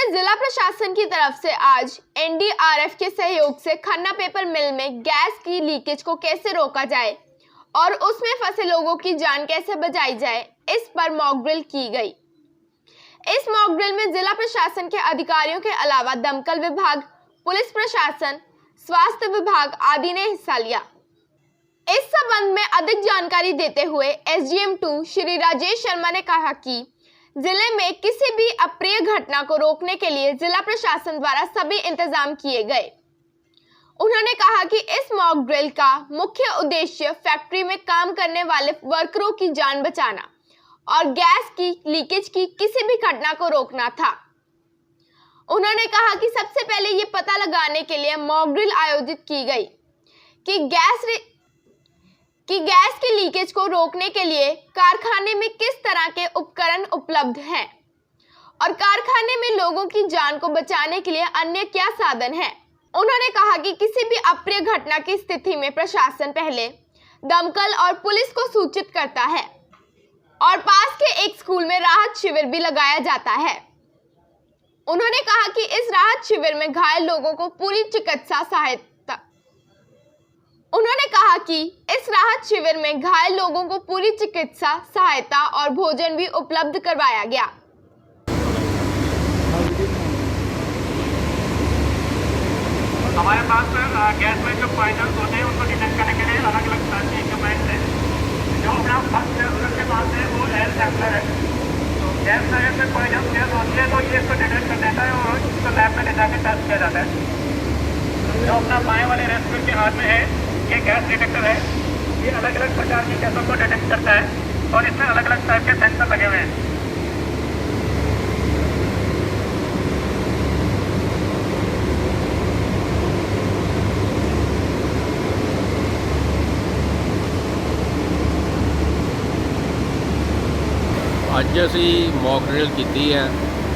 में जिला प्रशासन की तरफ से आज एनडीआरएफ के सहयोग से खन्ना पेपर मिल में गैस की लीकेज को कैसे रोका जाए और उसमें फंसे लोगों की जान कैसे बचाई जाए, इस पर मॉक ड्रिल की गई। इस मॉक ड्रिल में जिला प्रशासन के अधिकारियों के अलावा दमकल विभाग, पुलिस प्रशासन, स्वास्थ्य विभाग आदि ने हिस्सा लिया। इस संबंध में अधिक जानकारी देते हुए SDM-2 श्री राजेश शर्मा ने कहा कि जिले में किसी भी अप्रिय घटना को रोकने के लिए जिला प्रशासन द्वारा सभी इंतजाम किए गए। उन्होंने कहा कि इस मॉक ड्रिल का मुख्य उद्देश्य फैक्ट्री में काम करने वाले वर्करों की जान बचाना और गैस की लीकेज की किसी भी घटना को रोकना था। उन्होंने कहा कि सबसे पहले ये पता लगाने के लिए मॉक ड्रिल आयोजित की गई कि गैस की लीकेज को रोकने के लिए कारखाने में किस तरह के उपकरण उपलब्ध हैं और कारखाने में लोगों की जान को बचाने के लिए अन्य क्या साधन हैं। उन्होंने कहा कि किसी भी अप्रिय घटना की स्थिति में प्रशासन पहले दमकल और पुलिस को सूचित करता है और पास के एक स्कूल में राहत शिविर भी लगाया जाता है। उन्होंने कहा कि इस राहत शिविर में घायल लोगों को पूरी चिकित्सा सहायता और भोजन भी उपलब्ध करवाया गया। हमारे पास गैस में जो पॉइजन होते हैं उनको डिटेक्ट करने के लिए अलग अलग तरह के इक्विपमेंट हैं। जो अपना फर्स्ट उसके पास है वो एयर सैंपलर है। तो गैस में अगर पॉइजन गैस होती है तो ये इसको डिटेक्ट कर देता है और इसको लैब में ले जाकर टेस्ट किया जाता है। जो अपना बाएं वाले रेस्पिरेटर के हाथ में है ये गैस डिटेक्टर है। ये अलग अलग प्रकार की गैसों को डिटेक्ट करता है और इसमें अलग अलग टाइप के सेंसर लगे हुए हैं। अज असी मॉक ड्रिल की है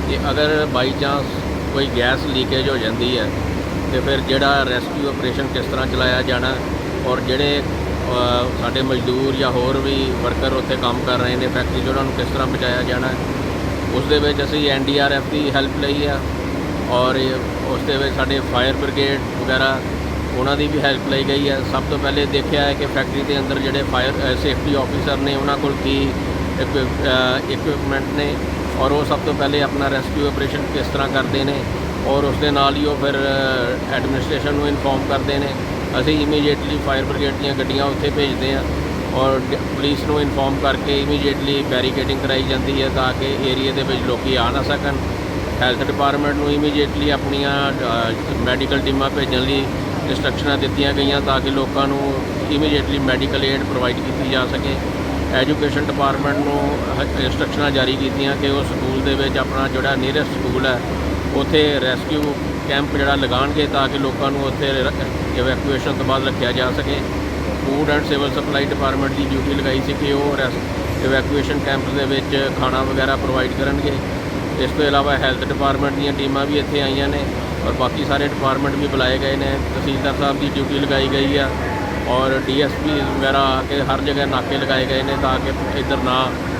कि अगर बाई चांस कोई गैस लीकेज हो जाती है तो फिर जोड़ा रेस्क्यू ऑपरेशन किस तरह चलाया जाना और जोड़े साडे मजदूर या होर भी वर्कर उत्थे काम कर रहे हैं फैक्ट्री उन्होंने किस तरह बचाया जाना है। उस दे विच असी NDRF की हेल्प लई है और उस दे विच साडे फायर ब्रिगेड वगैरह उन्होंने भी हेल्प ली गई है। सब तो पहले देखा है कि फैक्ट्री के अंदर जोड़े फायर सेफ्टी ऑफिसर ने उन्होंने कोल की इक्विपमेंट ने और वो सब तो पहले अपना रेस्क्यू ऑपरेशन किस तरह करते हैं और उस दे नाल ही वो फिर एडमिनिस्ट्रेशन को इनफॉर्म करते हैं। असी इमीजिएटली फायर ब्रिगेड दी गड्डियां उत्थे भेजते हैं और पुलिस को इनफॉर्म करके इमीजिएटली बैरीकेडिंग कराई जाती है ताकि एरिए के लोग आ ना सकन। हैल्थ डिपार्टमेंट को इमीजिएटली अपनिया मैडिकल टीमां भेजने लई इंस्ट्रक्शनां दित्तियां गईयां ताकि लोगों को इमीजिएटली मैडिकल एड प्रोवाइड की जा सके। एजुकेशन डिपार्टमेंट को इंस्ट्रक्शनां जारी कीतियां कि वो स्कूल दे विच अपना जोड़ा नीयरेस्ट स्कूल है उत्थे रेस्क्यू कैंप जोड़ा लगाएंगे ताकि लोगों को उत्थे इवैक्यूएशन तो बाद रखा जा सके। Food and civil supply department की ड्यूटी लगाई सी कि वो इवैक्यूएशन कैंप दे विच खाना वगैरह प्रोवाइड करेंगे। इस तो इलावा हैल्थ डिपार्टमेंट दी टीमां भी इत्थे आईयां ने और बाकी सारे डिपार्टमेंट भी बुलाए गए हैं। तहसीलदार साहब की ड्यूटी लगाई गई है और DSP वगैरह आके हर जगह नाके लगाए गए हैं ताकि इधर ना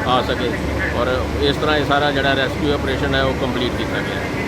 आ सके और इस तरह ये सारा जो रेस्क्यू ऑपरेशन है वो कंप्लीट किया गया है।